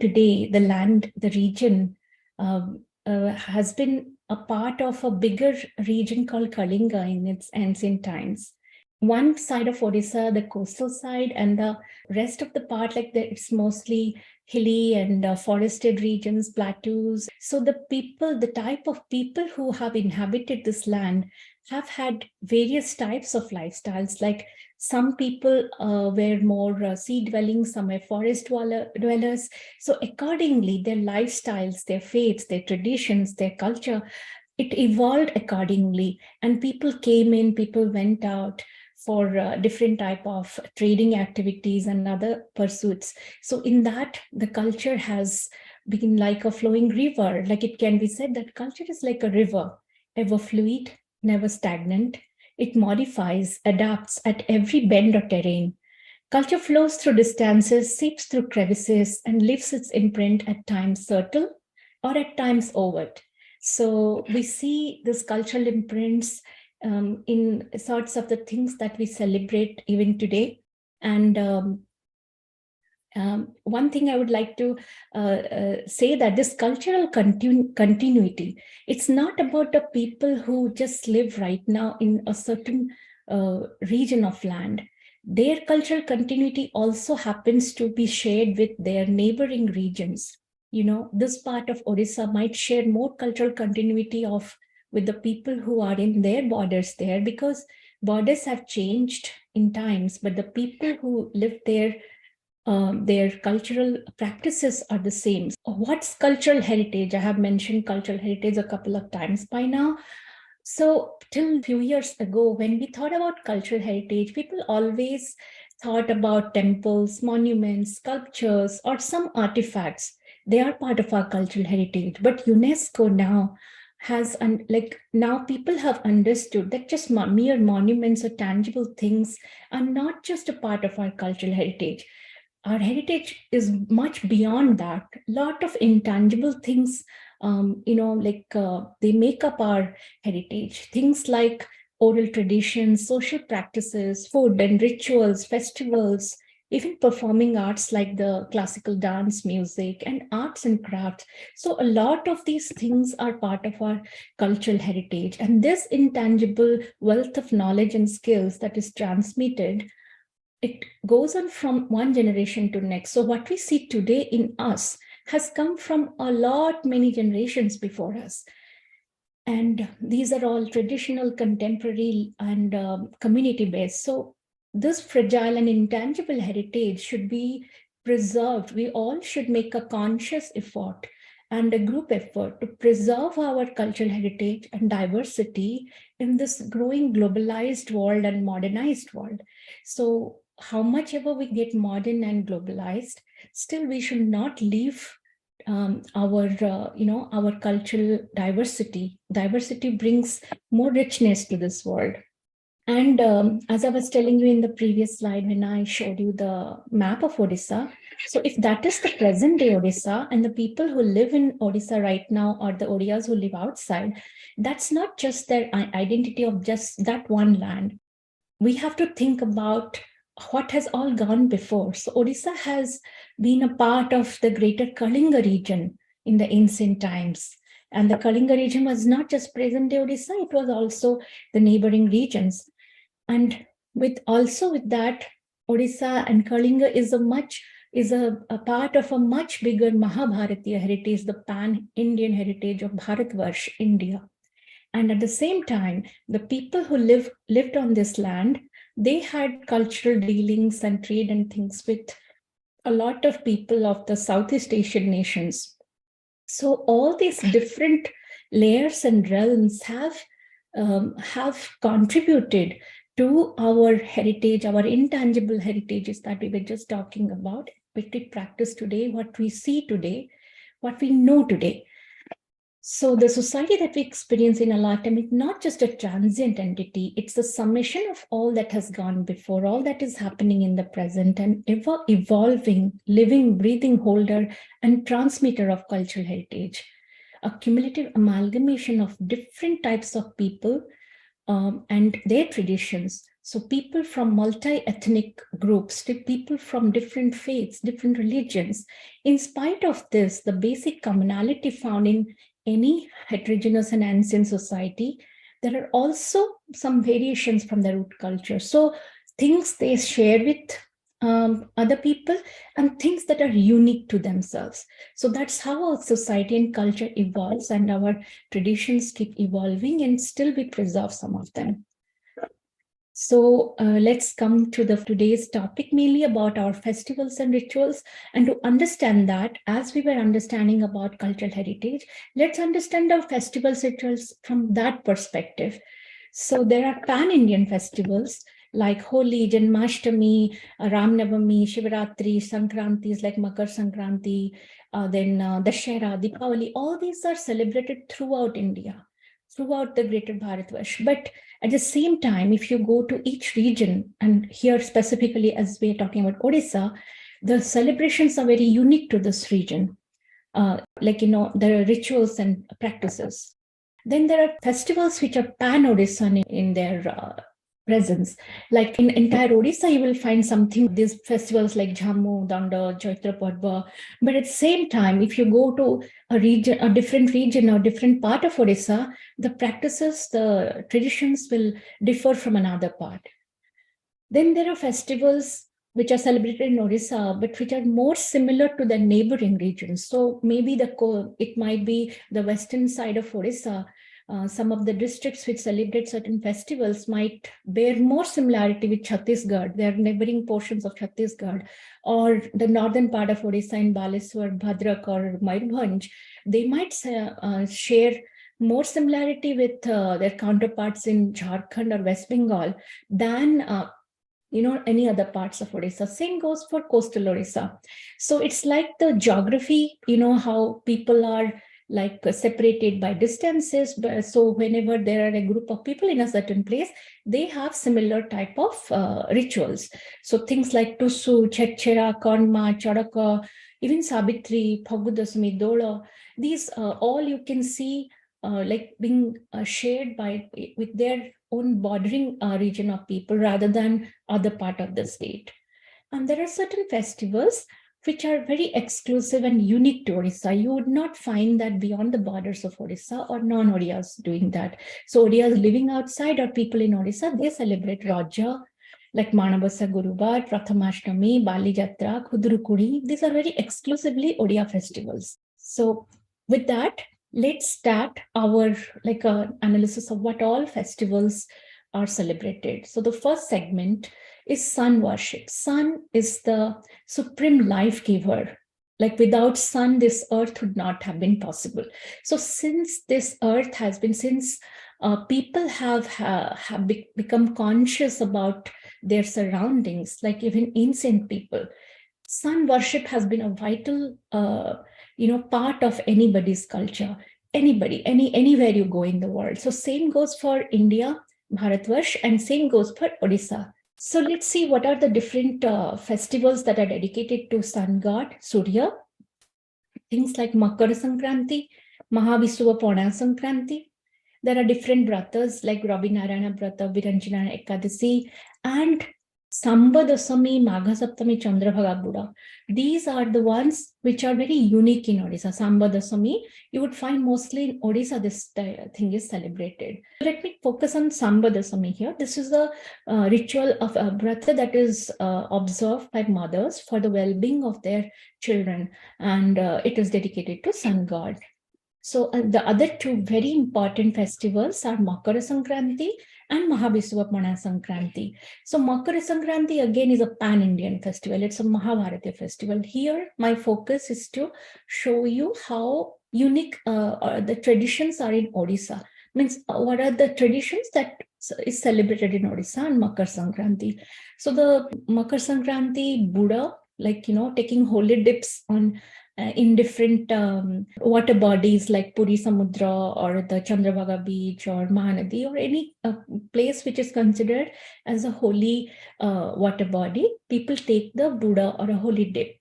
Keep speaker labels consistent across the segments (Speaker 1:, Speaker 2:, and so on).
Speaker 1: today, the land, the region has been a part of a bigger region called Kalinga in its ancient times. One side of Odisha, the coastal side, and the rest of the part, it's mostly hilly and forested regions, plateaus. So the type of people who have inhabited this land have had various types of lifestyles. Like some people were more sea dwelling, some were forest dwellers. So accordingly, their lifestyles, their faiths, their traditions, their culture, it evolved accordingly. And people came in, people went out for different type of trading activities and other pursuits. So in that, the culture has been like a flowing river. Like it can be said that culture is like a river, ever fluid, never stagnant. It modifies, adapts at every bend or terrain. Culture flows through distances, seeps through crevices, and leaves its imprint at times subtle or at times overt. So we see these cultural imprints in sorts of the things that we celebrate even today. And one thing I would like to say that this cultural continuity, it's not about the people who just live right now in a certain region of land. Their cultural continuity also happens to be shared with their neighboring regions. You know, this part of Odisha might share more cultural continuity with the people who are in their borders there, because borders have changed in times, but the people who live there, their cultural practices are the same. What's cultural heritage? I have mentioned cultural heritage a couple of times by now. So till a few years ago, when we thought about cultural heritage, people always thought about temples, monuments, sculptures, or some artifacts. They are part of our cultural heritage. But UNESCO now has, now people have understood that just mere monuments or tangible things are not just a part of our cultural heritage. Our heritage is much beyond that. A lot of intangible things, they make up our heritage. Things like oral traditions, social practices, food and rituals, festivals, even performing arts like the classical dance, music, and arts and crafts. So a lot of these things are part of our cultural heritage. And this intangible wealth of knowledge and skills that is transmitted, it goes on from one generation to next. So what we see today in us has come from many generations before us. And these are all traditional, contemporary, and community-based. So this fragile and intangible heritage should be preserved. We all should make a conscious effort and a group effort to preserve our cultural heritage and diversity in this growing globalized world and modernized world. So how much ever we get modern and globalized, still we should not leave our cultural diversity. Diversity brings more richness to this world. And as I was telling you in the previous slide, when I showed you the map of Odisha, so if that is the present day Odisha, and the people who live in Odisha right now are the Odiyas who live outside, that's not just their identity of just that one land. We have to think about what has all gone before. So Odisha has been a part of the greater Kalinga region in the ancient times. And the Kalinga region was not just present-day Odisha, it was also the neighboring regions. And with that, Odisha and Kalinga is a part of a much bigger Mahabharatiya heritage, the pan-Indian heritage of Bharatvarsh, India. And at the same time, the people who lived on this land, they had cultural dealings and trade and things with a lot of people of the Southeast Asian nations. So all these different layers and realms have contributed to our heritage, our intangible heritages that we were just talking about, what we practice today, what we see today, what we know today. So the society that we experience in Alatam is not just a transient entity, it's the summation of all that has gone before, all that is happening in the present, and ever evolving, living, breathing holder and transmitter of cultural heritage. A cumulative amalgamation of different types of people and their traditions So people from multi-ethnic groups, people from different faiths, different religions. In spite of this, the basic commonality found in any heterogeneous and ancient society, there are also some variations from the root culture. So things they share with other people and things that are unique to themselves. So that's how our society and culture evolves, and our traditions keep evolving, and still we preserve some of them. So let's come to the today's topic, mainly about our festivals and rituals. And to understand that, as we were understanding about cultural heritage, let's understand our festivals rituals from that perspective. So there are pan-Indian festivals like Holi, Janmashtami, Ram Navami, Shivaratri, Sankrantis like Makar Sankranti, then Dashera, Deepavali. All these are celebrated throughout India, throughout the greater Bharatvarsh. But at the same time, if you go to each region, and here specifically as we're talking about Odisha, the celebrations are very unique to this region, the rituals and practices. Then there are festivals which are pan-Odissan in their presence. Like in entire Odisha, you will find something, these festivals like Jhammu, Danda, Chaitra Parva. But at the same time, if you go to a region, a different region or different part of Odisha, the practices, the traditions will differ from another part. Then there are festivals which are celebrated in Odisha, but which are more similar to the neighboring regions. So maybe it might be the western side of Odisha. Some of the districts which celebrate certain festivals might bear more similarity with Chhattisgarh, their neighboring portions of Chhattisgarh, or the northern part of Odisha in Baleswar, Bhadrak, or Mayurbhanj. They might share more similarity with their counterparts in Jharkhand or West Bengal than any other parts of Odisha. Same goes for coastal Odisha. So it's like the geography, how people are like separated by distances. But so whenever there are a group of people in a certain place, they have similar type of rituals. So things like Tusu, Chechera, Konma, Charaka, even Sabitri, Phagudasami, Dola, these all you can see like being shared with their own bordering region of people rather than other part of the state. And there are certain festivals which are very exclusive and unique to Odisha. You would not find that beyond the borders of Odisha, or non-Odiyas doing that. So Odiyas living outside or people in Odisha, they celebrate Raja, like Manabasa Gurubar, Prathamashtami, Bali Jatra, Khudrukudi. These are very exclusively Odia festivals. So with that, let's start our analysis of what all festivals are celebrated. So the first segment is sun worship. Sun is the supreme life giver. Like without sun, this earth would not have been possible. So since this earth has been, since people have become conscious about their surroundings, like even ancient people, sun worship has been a vital part of anybody's culture. Anywhere you go in the world. So same goes for India, Bharatvarsh, and same goes for Odisha. So let's see what are the different festivals that are dedicated to sun god Surya. Things like Makar Sankranti, Mahavisuva Pona Sankranti. There are different bratas like Rabi Narayana Brata, Viranjana Ekadasi, and Samba Dasami, Magha Saptami, Chandrabhaga Buddha. These are the ones which are very unique in Odisha. Samba Dasami, you would find mostly in Odisha this thing is celebrated. Let me focus on Samba Dasami here. This is a ritual of a brata that is observed by mothers for the well-being of their children, and it is dedicated to sun god. So the other two very important festivals are Makara Sankranti and Mahabhiswapana Sankranti. So Makara Sankranti again is a pan-Indian festival. It's a Mahabharati festival. Here, my focus is to show you how unique the traditions are in Odisha. Means what are the traditions that is celebrated in Odisha and Makar Sankranti. So the Makar Sankranti Buddha, taking holy dips on in different water bodies like Puri Samudra or the Chandrabhaga beach or Mahanadi or any place which is considered as a holy water body. People take the Buddha or a holy dip.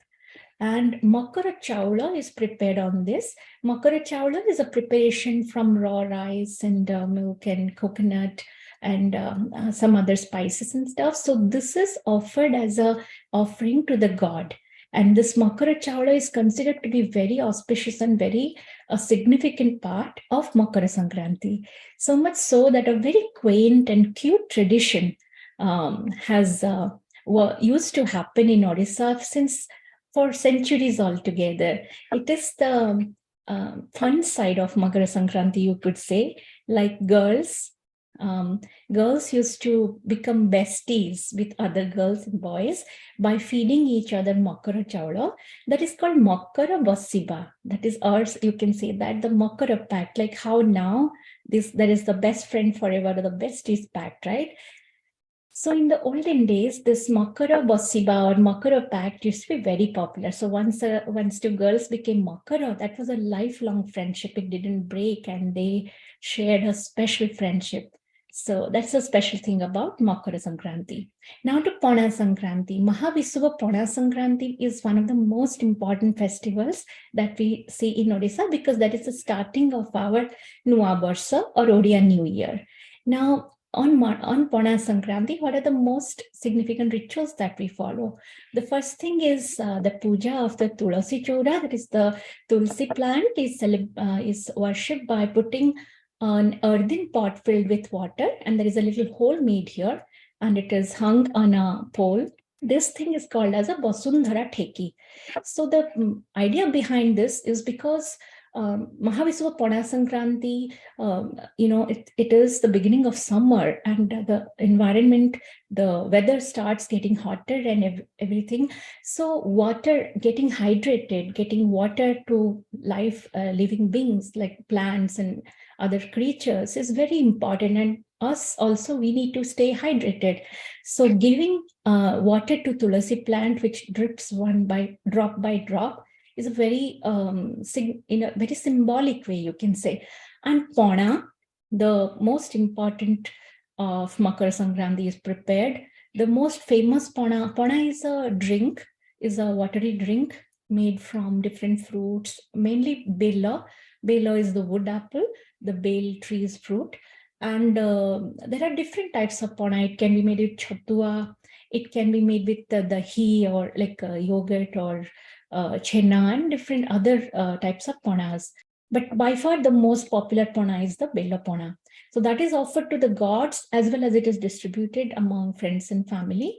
Speaker 1: And Makara Chawla is prepared on this. Makara Chawla is a preparation from raw rice and milk and coconut and some other spices and stuff. So this is offered as a offering to the god. And this Makara Chawla is considered to be very auspicious and very a significant part of Makara Sankranti. So much so that a very quaint and cute tradition has used to happen in Odisha since for centuries altogether. It is the fun side of Makara Sankranti, you could say, like girls used to become besties with other girls and boys by feeding each other Makara Chawla. That is called Makara Basiba. That is ours, you can say that, the Makara pact, like how now that is the best friend forever, the besties pact, right? So in the olden days, this Makara Basiba or Makara pact used to be very popular. So once two girls became Makara, that was a lifelong friendship. It didn't break, and they shared a special friendship. So that's a special thing about Makara Sankranti. Now to Pona Sankranti. Mahavisuva Pona Sankranti is one of the most important festivals that we see in Odisha, because that is the starting of our Nua Barsa or Odiya New Year. Now, on Pona Sankranti, what are the most significant rituals that we follow? The first thing is the puja of the Tulasi Choda, that is the Tulsi plant, is worshipped by putting an earthen pot filled with water, and there is a little hole made here, and it is hung on a pole. This thing is called as a Basundhara Theki. So the idea behind this is because Mahavisuva Pona Sankranti, it is the beginning of summer, and the environment, the weather starts getting hotter and everything. So water, getting hydrated, getting water to living beings like plants and other creatures is very important. And us also, we need to stay hydrated. So giving water to Tulasi plant, which drips drop by drop, is a very in a very symbolic way, you can say. And Pona, the most important of Makara Sankranti, is prepared. The most famous Pona is a drink, is a watery drink made from different fruits, mainly bela. Bela is the wood apple, the bale tree's fruit. And there are different types of Pona. It can be made with chatua, it can be made with dahi or like yogurt or chenna and different other types of ponas. But by far the most popular pona is the Bella pona. So that is offered to the gods as well as it is distributed among friends and family.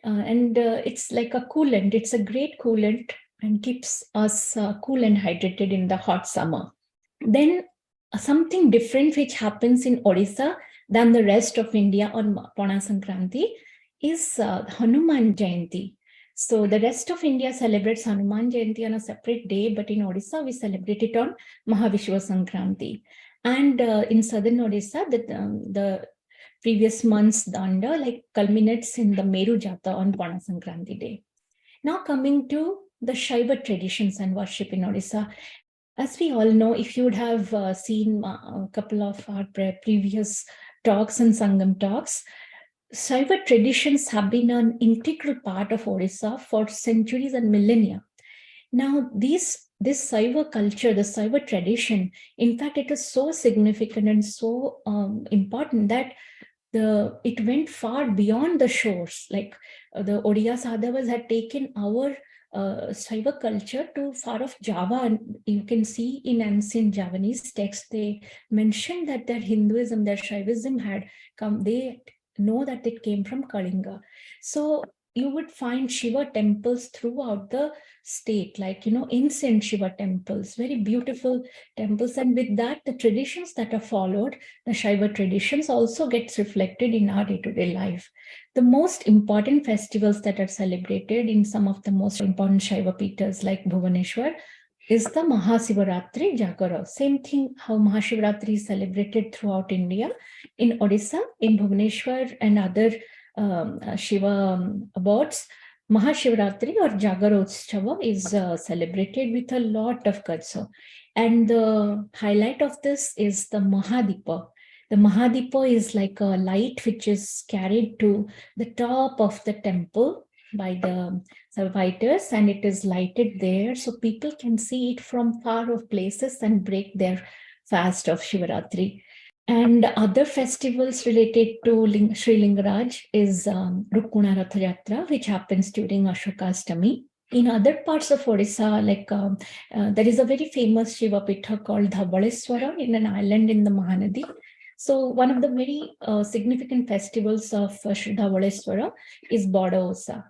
Speaker 1: And it's like a coolant. It's a great coolant and keeps us cool and hydrated in the hot summer. Then something different which happens in Odisha than the rest of India on Pona Sankranti is Hanuman Jayanti. So the rest of India celebrates Hanuman Jayanti on a separate day, but in Odisha, we celebrate it on Mahavishwa Sankranti. And in southern Odisha, the previous month's danda culminates in the Meru Jata on Pona Sankranti day. Now coming to the Shaiva traditions and worship in Odisha. As we all know, if you would have seen a couple of our previous talks and SangamTalks, Shaiva traditions have been an integral part of Odisha for centuries and millennia. Now, this Shaiva culture, the Shaiva tradition, in fact, it is so significant and so important that it went far beyond the shores. Like the Odia Sadhavas had taken our Shaiva culture to far off Java, and you can see in ancient Javanese texts, they mentioned that their Hinduism, their Shaivism had come, they know that it came from Kalinga. So you would find Shiva temples throughout the state, like, ancient Shiva temples, very beautiful temples. And with that, the traditions that are followed, the Shaiva traditions, also gets reflected in our day-to-day life. The most important festivals that are celebrated in some of the most important Shaiva Peethas like Bhubaneswar is the Mahasivaratri Jagara. Same thing, how Mahashivaratri is celebrated throughout India. In Odisha, in Bhubaneswar and other Shiva abodes, Mahashivaratri or Jagarotshava is celebrated with a lot of gusto. And the highlight of this is the Mahadipa. The Mahadipa is like a light which is carried to the top of the temple by the servitors, and it is lighted there so people can see it from far off places and break their fast of Shivaratri. And other festivals related to Sri Lingaraj is Rukkuna Ratha Yatra, which happens during Ashokastami. In other parts of Odisha, there is a very famous Shiva Pitha called Dhabaleswara in an island in the Mahanadi. So one of the very significant festivals of Dhabaleswara is Boda Osa.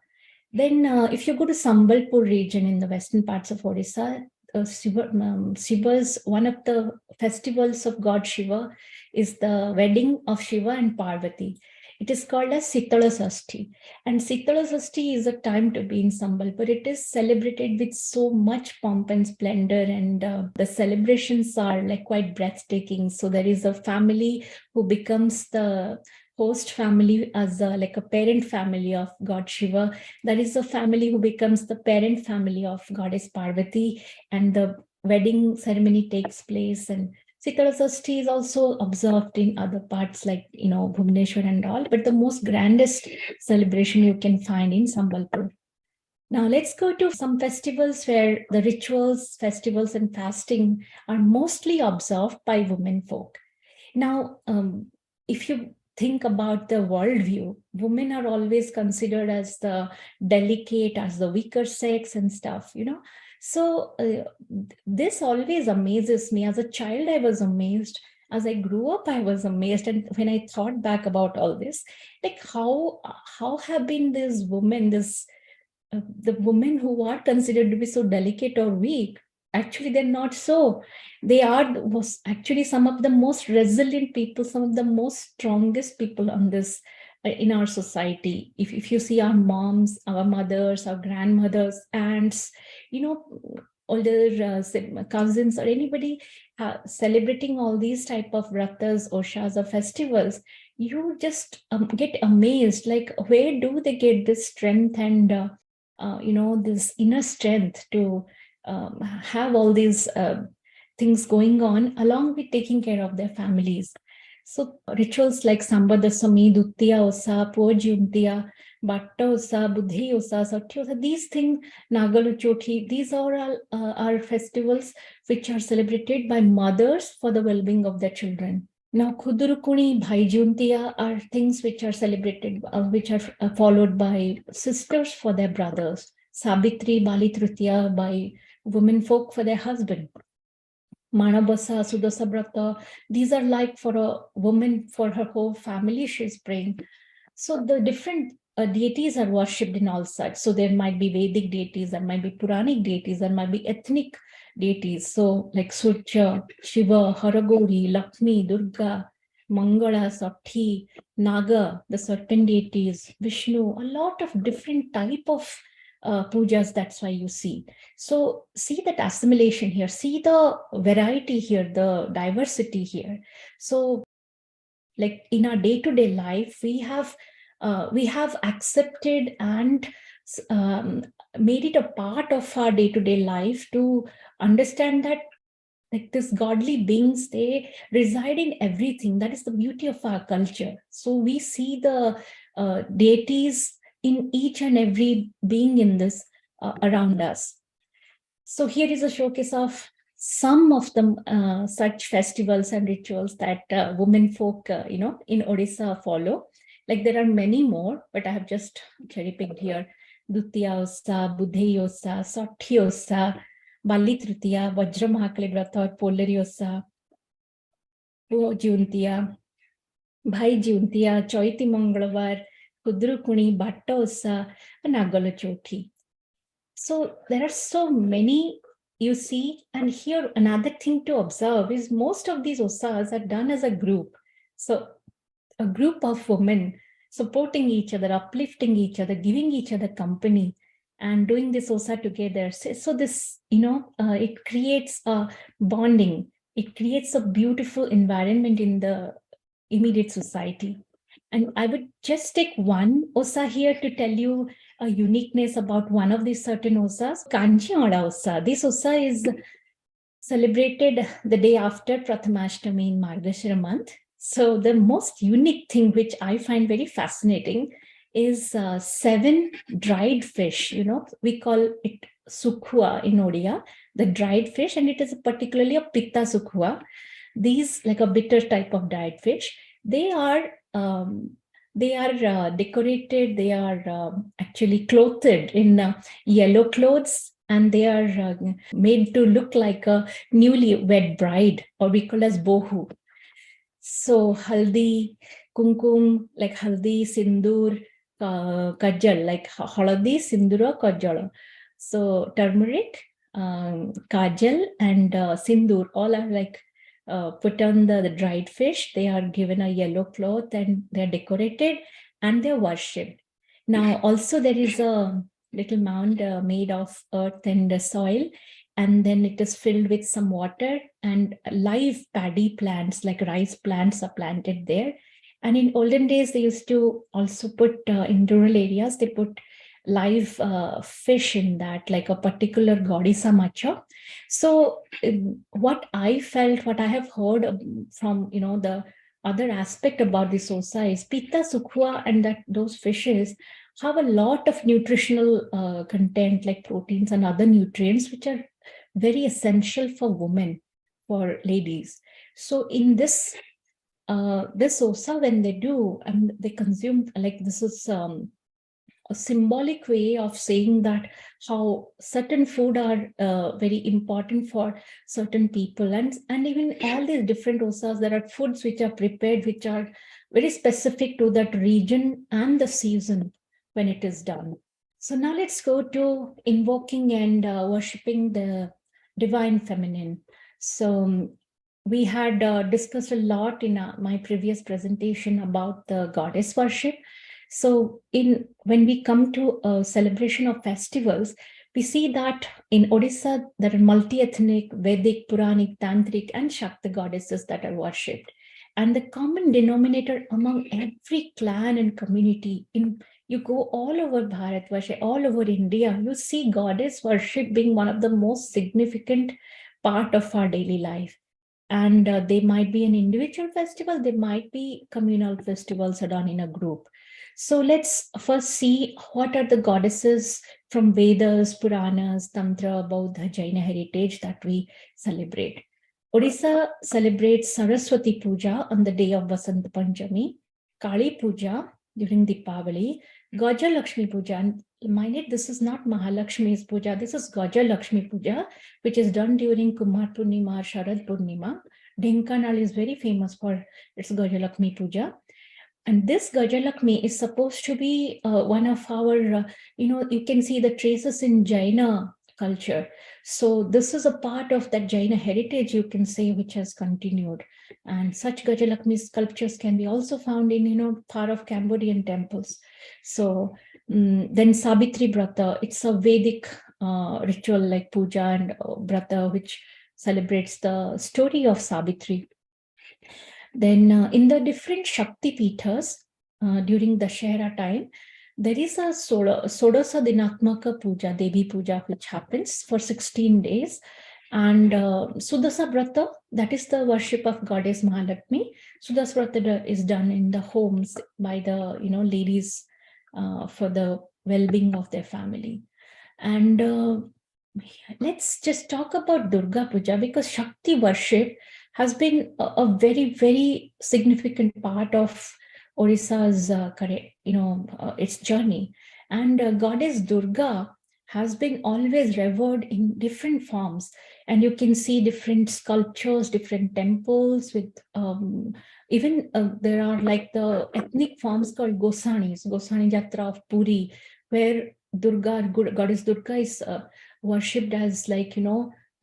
Speaker 1: Then if you go to Sambalpur region in the western parts of Odisha, Shiva's one of the festivals of God Shiva is the wedding of Shiva and Parvati. It is called as Sitala Sashti. And Sitala Sashti is a time to be in Sambalpur. It is celebrated with so much pomp and splendor, and the celebrations are like quite breathtaking. So there is a family who becomes the host family as like a parent family of God Shiva. There is a family who becomes the parent family of Goddess Parvati, and the wedding ceremony takes place. And Sitala Sashti is also observed in other parts like, Bhubaneswar and all, but the most grandest celebration you can find in Sambalpur. Now let's go to some festivals where the rituals, festivals, and fasting are mostly observed by women folk. Now, if you think about the worldview, women are always considered as the delicate, as the weaker sex and stuff, So this always amazes me. As a child, I was amazed. As I grew up, I was amazed. And when I thought back about all this, like how have been these women, the women who are considered to be so delicate or weak, actually they're not so. They was actually some of the most resilient people, some of the most strongest people on this in our society. If you see our moms, our mothers, our grandmothers, aunts, older cousins or anybody celebrating all these type of vratas, oshas or festivals, you just get amazed, like where do they get this strength and this inner strength to have all these things going on along with taking care of their families. So rituals like Sambadasami, Dutiya Osa, Pojuntiya, Batta Osa, Buddhi Osa, Satya Osa, these things, Nagaluchoti, these are all are festivals which are celebrated by mothers for the well-being of their children. Now, Khudurukuni, Bhaijuntiya are things which are celebrated, which are followed by sisters for their brothers. Sabitri, Bali Tritiya by women folk for their husband. Manabasa, Sudasa Brata, these are like for a woman, for her whole family she's praying. So the different deities are worshipped in all sides. So there might be Vedic deities, there might be Puranic deities, there might be ethnic deities. So like Surya, Shiva, Haragori, Lakshmi, Durga, Mangala, Sathi, Naga, the serpent deities, Vishnu, a lot of different type of pujas, that's why you see. So see that assimilation here, see the variety here, the diversity here. So like in our day-to-day life, we have accepted and made it a part of our day-to-day life to understand that like this godly beings, they reside in everything. That is the beauty of our culture. So we see the deities in each and every being in this around us. So here is a showcase of some of the such festivals and rituals that women folk, in Odisha follow. Like there are many more, but I have just cherry picked here. Dutiya Osa, Buddhi Osa, Sathi Osa, Bali Tritiya, Vajra Mahakali Vrata or Polari Osa, Juntiya, Bhai Juntiya, Choiti Mangalavar, Kudrukuni, Batta Osa, and Nagala Choti. So there are so many you see, and here another thing to observe is most of these osas are done as a group. So a group of women supporting each other, uplifting each other, giving each other company, and doing this osa together. So this, it creates a bonding. It creates a beautiful environment in the immediate society. And I would just take one osa here to tell you a uniqueness about one of these certain osas, Kanchi Oda Osa. This osa is celebrated the day after Prathamashtami in Margashira month. So the most unique thing which I find very fascinating is 7 dried fish. We call it sukhua in Odia, the dried fish, and it is particularly a pitta sukhua. These, like a bitter type of dried fish, they are decorated. They are actually clothed in yellow clothes, and they are made to look like a newly wed bride, or we call as bohu. So haldi, kumkum, like haldi, sindur, kajal, like haladi, sindura, kajal. So turmeric, kajal, and sindur, all are like put on the dried fish. They are given a yellow cloth and they're decorated and they're worshipped. Now, also there is a little mound made of earth and soil, and then it is filled with some water, and live paddy plants like rice plants are planted there. And in olden days, they used to also put in rural areas, they put live fish in that, like a particular Godisa macha. So what I felt, what I have heard from, the other aspect about the sosa is Pitta Sukhua, and that those fishes have a lot of nutritional content, like proteins and other nutrients, which are very essential for women, for ladies. So in this osa, when they do, and they consume, like, this is a symbolic way of saying that how certain food are very important for certain people, and even all these different osas, there are foods which are prepared, which are very specific to that region and the season when it is done. So now let's go to invoking and worshipping the divine feminine. So we had discussed a lot in my previous presentation about the goddess worship. So when we come to a celebration of festivals, we see that in Odisha, there are multi-ethnic, Vedic, Puranic, Tantric, and Shakti goddesses that are worshipped. And the common denominator among every clan and community, you go all over Bharatvarsh, all over India, you see goddess worship being one of the most significant part of our daily life. And they might be an individual festival, they might be communal festivals done in a group. So let's first see what are the goddesses from Vedas, Puranas, Tantra, Buddha, Jaina heritage that we celebrate. Odisha celebrates Saraswati Puja on the day of Vasant Panchami, Kali Puja during Deepavali, Gaja Lakshmi Puja. And mind it, this is not Mahalakshmi's Puja, this is Gaja Lakshmi Puja, which is done during Kumar Purnima, Sharad Purnima. Dhenkanal is very famous for its Gaja Lakshmi Puja. And this Gajalakshmi is supposed to be one of our, you can see the traces in Jaina culture. So this is a part of that Jaina heritage, you can say, which has continued. And such Gajalakshmi sculptures can be also found in, part of Cambodian temples. So then Sabitri Brata, it's a Vedic ritual like puja and Brata, which celebrates the story of Sabitri. Then in the different Shakti Pithas during the Dashera time, there is a Sodasa Dinatmaka Puja, Devi Puja, which happens for 16 days. And Sudasa Brata, that is the worship of goddess Mahalakshmi. Sudasa Brata is done in the homes by the ladies for the well-being of their family. And let's just talk about Durga Puja, because Shakti worship has been a very, very significant part of Odisha's its journey. And goddess Durga has been always revered in different forms. And you can see different sculptures, different temples with even there are like the ethnic forms called Gosanis, Gosani Jatra of Puri, where goddess Durga is worshipped as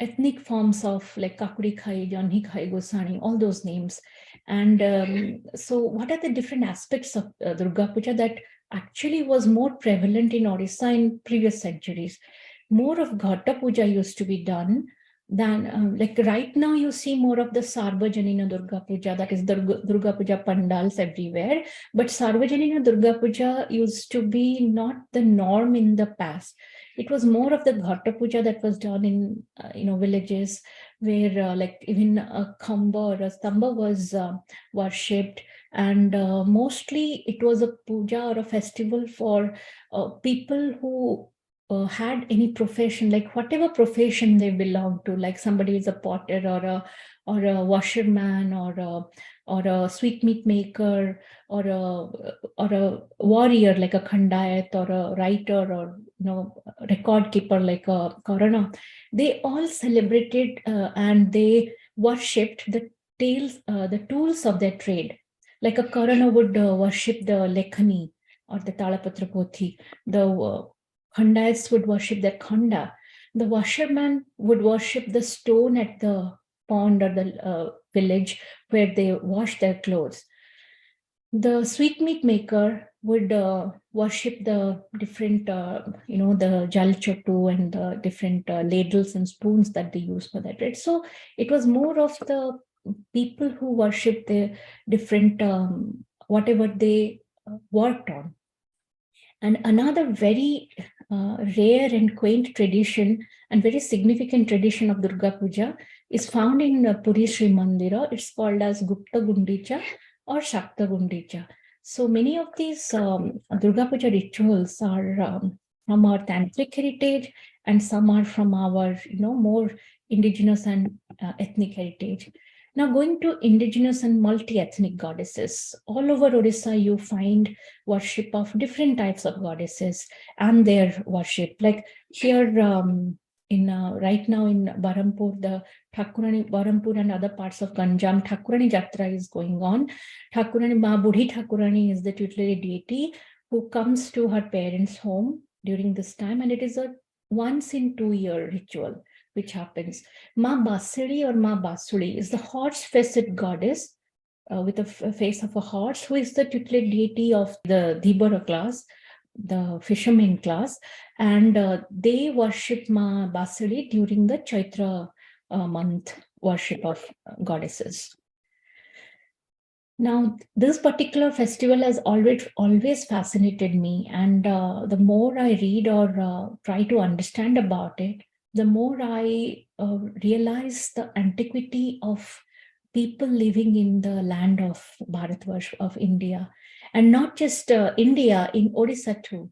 Speaker 1: ethnic forms of like Kakuri Khai, Janhi Khai, Gosani, all those names. And so what are the different aspects of Durga Puja that actually was more prevalent in Odisha in previous centuries? More of Ghata Puja used to be done than like right now you see more of the Sarvajanina Durga Puja, that is the Durga Puja pandals everywhere. But Sarvajanina Durga Puja used to be not the norm in the past. It was more of the Ghata Puja that was done in villages where like even a khamba or a stamba was worshipped, and mostly it was a puja or a festival for people who had any profession, like whatever profession they belong to, like somebody is a potter or a washerman or a sweetmeat maker or a warrior like a khandayat or a writer or record keeper like a Karana, they all celebrated and they worshipped the tools of their trade. Like a Karana would worship the lekhani or the talapatra pothi, the Khandaites would worship their khanda. The washerman would worship the stone at the pond or the village where they wash their clothes. The sweetmeat maker would worship the different, the jal chotu and the different ladles and spoons that they use for that, right? So it was more of the people who worship the different, whatever they worked on. And another very rare and quaint tradition and very significant tradition of Durga Puja is found in Puri Sri Mandira. It's called as Gupta Gundicha or Shakta Gundicha. So many of these Durga Puja rituals are from our tantric heritage, and some are from our more indigenous and ethnic heritage. Now, going to indigenous and multi-ethnic goddesses, all over Odisha, you find worship of different types of goddesses and their worship. Like here in right now in Barampur, the Thakurani, Barampur and other parts of Ganjam, Thakurani Jatra is going on. Thakurani, Ma Budhi Thakurani is the tutelary deity who comes to her parents' home during this time, and it is a once in 2 year ritual which happens. Ma Basiri or Ma Basuri is the horse-faced goddess with a face of a horse, who is the tutelary deity of the Dhibara class, the fisherman class, and they worship Ma Basiri during the Chaitra month worship of goddesses. Now, this particular festival has always fascinated me, and the more I read or try to understand about it, the more I realize the antiquity of people living in the land of Bharatvarsh, of India, and not just India, in Odisha too.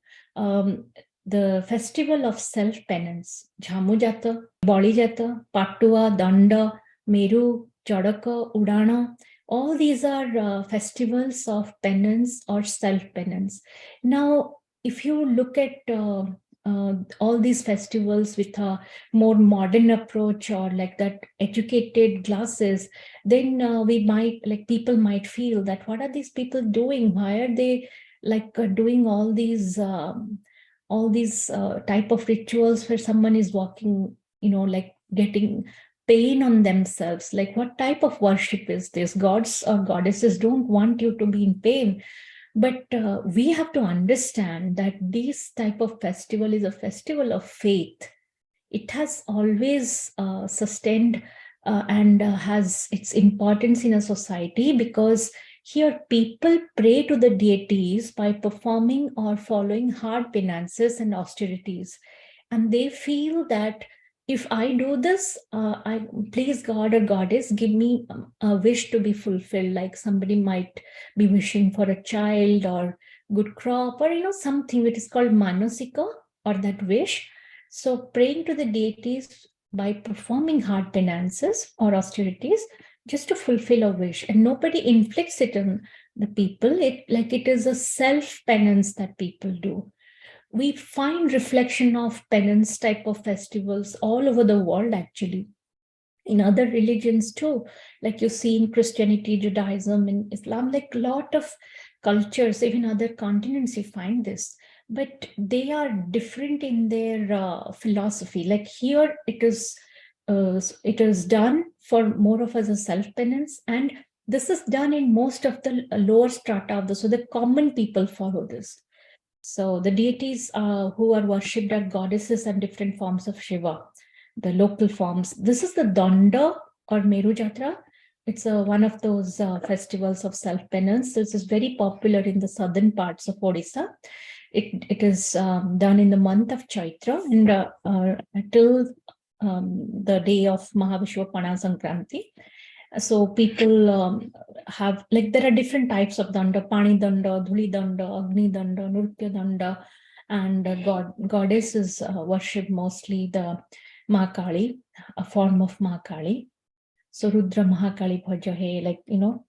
Speaker 1: The festival of self-penance, Jhamu Jata, Bali Jata, Pattua, Danda, Meru, Chadaka, Udana, all these are festivals of penance or self-penance. Now, if you look at all these festivals with a more modern approach or like that educated glasses, then people might feel that what are these people doing? Why are they doing all these type of rituals where someone is walking, getting pain on themselves? Like, what type of worship is this? Gods or goddesses don't want you to be in pain. But we have to understand that this type of festival is a festival of faith. It has always sustained and has its importance in a society, because here people pray to the deities by performing or following hard penances and austerities. And they feel that if I do this, I please God or goddess, give me a wish to be fulfilled. Like somebody might be wishing for a child or good crop, or something which is called manasika, or that wish. So praying to the deities by performing hard penances or austerities just to fulfill a wish, and nobody inflicts it on the people. It is a self penance that people do. We find reflection of penance type of festivals all over the world, actually, in other religions too. Like you see in Christianity, Judaism, in Islam, like a lot of cultures, even other continents, you find this. But they are different in their philosophy. Like here, it is done for more of as a self-penance, and this is done in most of the lower strata of so the common people follow this. So the deities who are worshipped are goddesses and different forms of Shiva, the local forms. This is the Danda or Meru Jatra. It's one of those festivals of self-penance. This is very popular in the southern parts of Odisha. It is done in the month of Chaitra and till the day of Mahavishwapana Sankranti. So people have, there are different types of danda: pani danda, dhuli danda, agni danda, nritya danda. and goddess is worshipped mostly the Mahakali, a form of Mahakali. So Rudra Mahakali Bhajahe, like,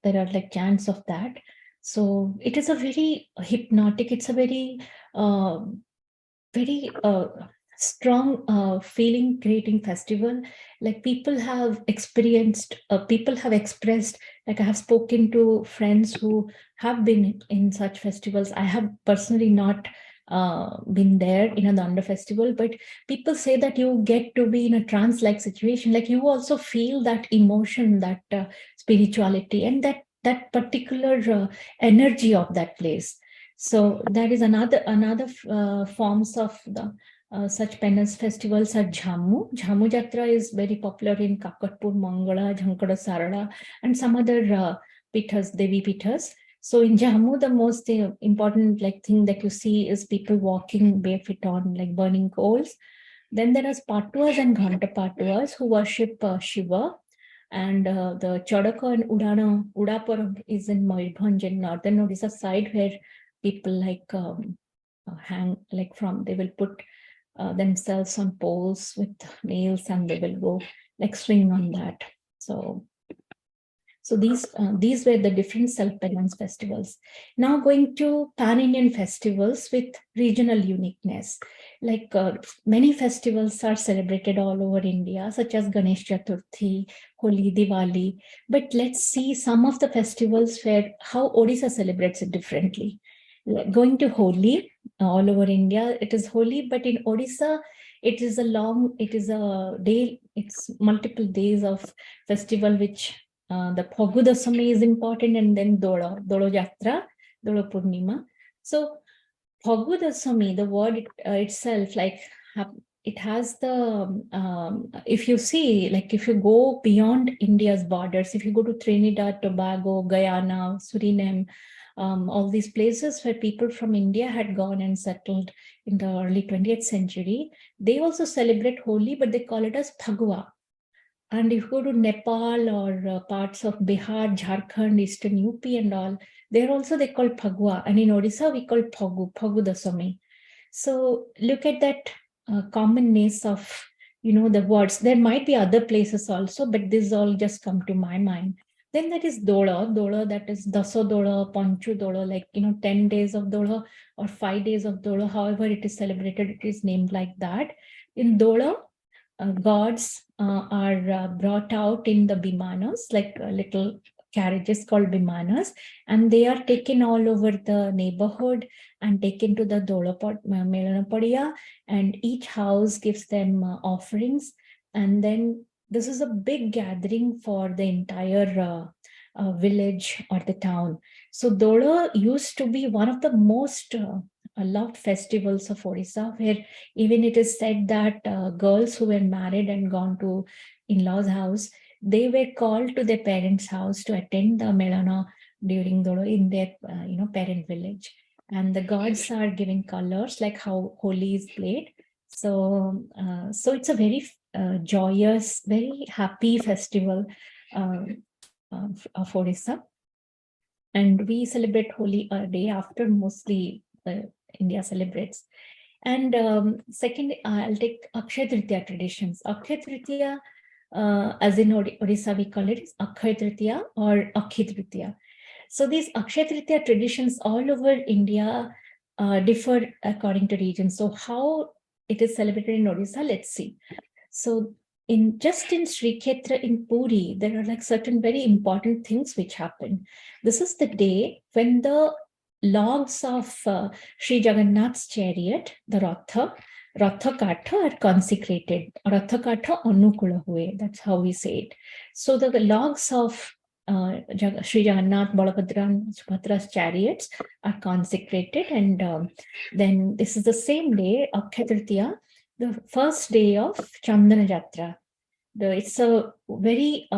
Speaker 1: there are like chants of that. So it is a very hypnotic, it's a very, very strong feeling creating festival. Like people have experienced, people have expressed, like I have spoken to friends who have been in such festivals. I have personally not been there in a Danda festival, but people say that you get to be in a trance-like situation. Like you also feel that emotion, that spirituality, and that particular energy of that place. So that is another forms of the such penance festivals are Jhamu. Jhamu Jatra is very popular in Kakatpur, Mangala, Jhankada Sarada, and some other pithas, Devi pithas. So in Jhamu, the most important like thing that you see is people walking barefoot on like burning coals. Then there are Patuas and Ghanta Patuas who worship Shiva. And the Chodaka and Udapuram is in Mayurbhanj in northern Odisha side, where people like hang like from, they will put themselves on poles with nails and they will go like swing on that. So these were the different self-penance festivals. Now going to pan-Indian festivals with regional uniqueness. Like many festivals are celebrated all over India, such as Ganesh Chaturthi, Holi, Diwali. But let's see some of the festivals where how Odisha celebrates it differently. Like going to Holi, all over India, it is Holi, but in Odisha, it is a day, it's multiple days of festival, which the Phagu Dasami is important, and then Dolo Jatra, Dolo Purnima. So Phagu Dasami, the word itself, like it has the, if you see, like if you go beyond India's borders, if you go to Trinidad, Tobago, Guyana, Suriname, all these places where people from India had gone and settled in the early 20th century, they also celebrate Holi, but they call it as Phagua. And if you go to Nepal or parts of Bihar, Jharkhand, Eastern UP and all, there also they call Phagua. And in Odisha, we call Phagu Dasami. So look at that commonness of, the words. There might be other places also, but this all just come to my mind. Then that is Dola, that is Daso Dola, Panchu Dola, like, 10 days of Dola or 5 days of Dola, however it is celebrated, it is named like that. In Dola, gods are brought out in the bimanas, like little carriages called bimanas, and they are taken all over the neighborhood and taken to the Melanapodia, and each house gives them offerings. And then this is a big gathering for the entire village or the town. So Dola used to be one of the most loved festivals of Odisha, where even it is said that girls who were married and gone to in-laws' house, they were called to their parents' house to attend the Melana during Dolo in their parent village. And the gods are giving colors, like how Holi is played. So it's a very joyous, very happy festival of Odisha. And we celebrate Holi a day after mostly India celebrates. And second, I'll take Akshaya Tritiya traditions. Akshaya Tritiya, as in Odisha, we call it Akshaya Tritiya or Akhi Tritiya. So these Akshaya Tritiya traditions all over India differ according to region. So how it is celebrated in Odisha, let's see. So in Sri Kshetra in Puri, there are like certain very important things which happen. This is the day when the logs of Sri Jagannath's chariot, the Ratha Katha, are consecrated. Ratha Katha Anukula Hue, that's how we say it. So the logs of Sri Jagannath, Balabhadra, and Subhadra's chariots are consecrated, and then this is the same day, Akshaya Tritiya, the first day of Chandana Jatra. It's a very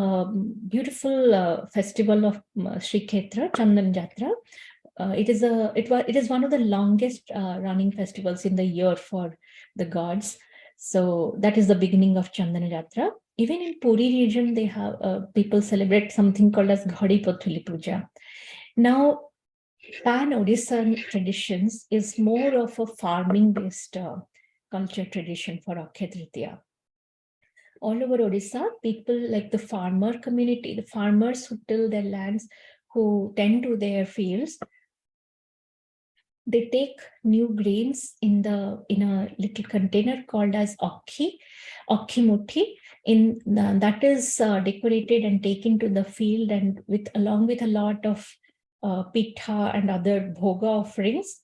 Speaker 1: beautiful festival of Sri Kshetra, Chandana Jatra. It is one of the longest running festivals in the year for the gods. So that is the beginning of Chandana Jatra. Even in Puri region, they have people celebrate something called as Ghadi Pathuli Puja. Now, pan-Odissan traditions is more of a farming-based culture tradition for Akshaya Tritiya. All over Odisha, people like the farmer community, the farmers who till their lands, who tend to their fields, they take new grains in a little container called as okhi muthi. That is decorated and taken to the field, and along with a lot of pitha and other bhoga offerings,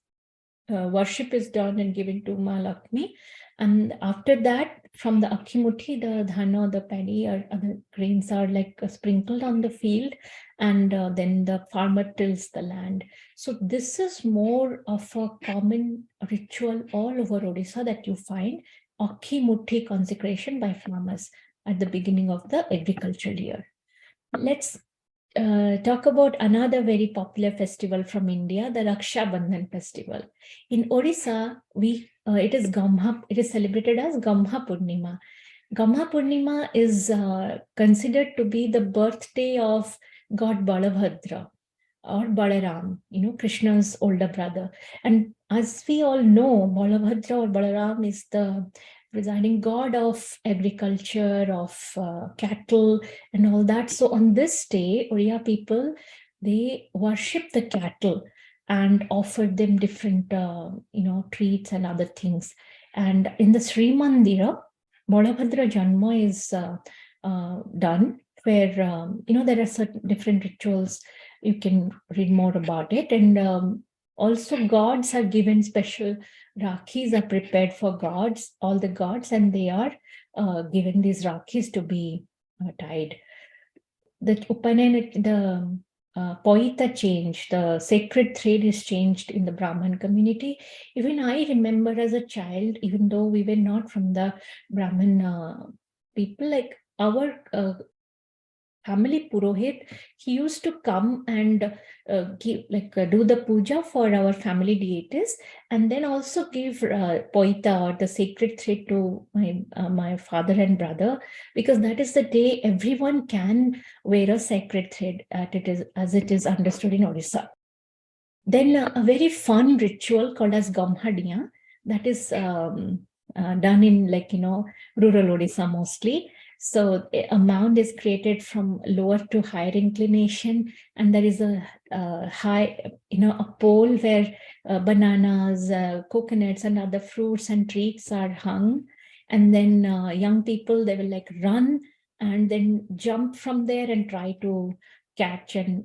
Speaker 1: worship is done and given to Ma Lakshmi. And after that, from the Akhimuthi, the dhana, the paddy or other grains are like sprinkled on the field, and then the farmer tills the land. So this is more of a common ritual all over Odisha that you find, Akhimuthi consecration by farmers at the beginning of the agricultural year. Let's talk about another very popular festival from India, the Raksha Bandhan festival. In Odisha, it is celebrated as Gamha Purnima. Gamha Purnima is considered to be the birthday of God Balabhadra or Balaram, Krishna's older brother. And as we all know, Balabhadra or Balaram is the presiding god of agriculture, of cattle and all that. So on this day, Oriya people, they worship the cattle and offer them different, treats and other things. And in the Sri Mandira, Balabhadra Janma is done, where, there are certain different rituals. You can read more about it. And also gods are given special Rakhis are prepared for gods, all the gods, and they are given these Rakhis to be tied. The Upanayana, the Poita change, the sacred thread is changed in the Brahman community. Even I remember as a child, even though we were not from the Brahman people, like our family Purohit, he used to come and do the puja for our family deities, and then also give poita or the sacred thread to my father and brother, because that is the day everyone can wear a sacred thread as it is understood in Odisha. Then a very fun ritual called as Gamhadiya, that is done in rural Odisha mostly. So a mound is created from lower to higher inclination, and there is a high, a pole where bananas, coconuts, and other fruits and trees are hung. And then young people, they will run and then jump from there and try to catch and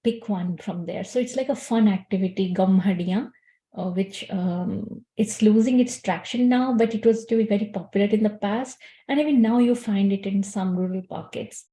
Speaker 1: pick one from there. So it's like a fun activity, Gamhadiya, which it's losing its traction now, but it was to be very popular in the past, and even now you find it in some rural pockets.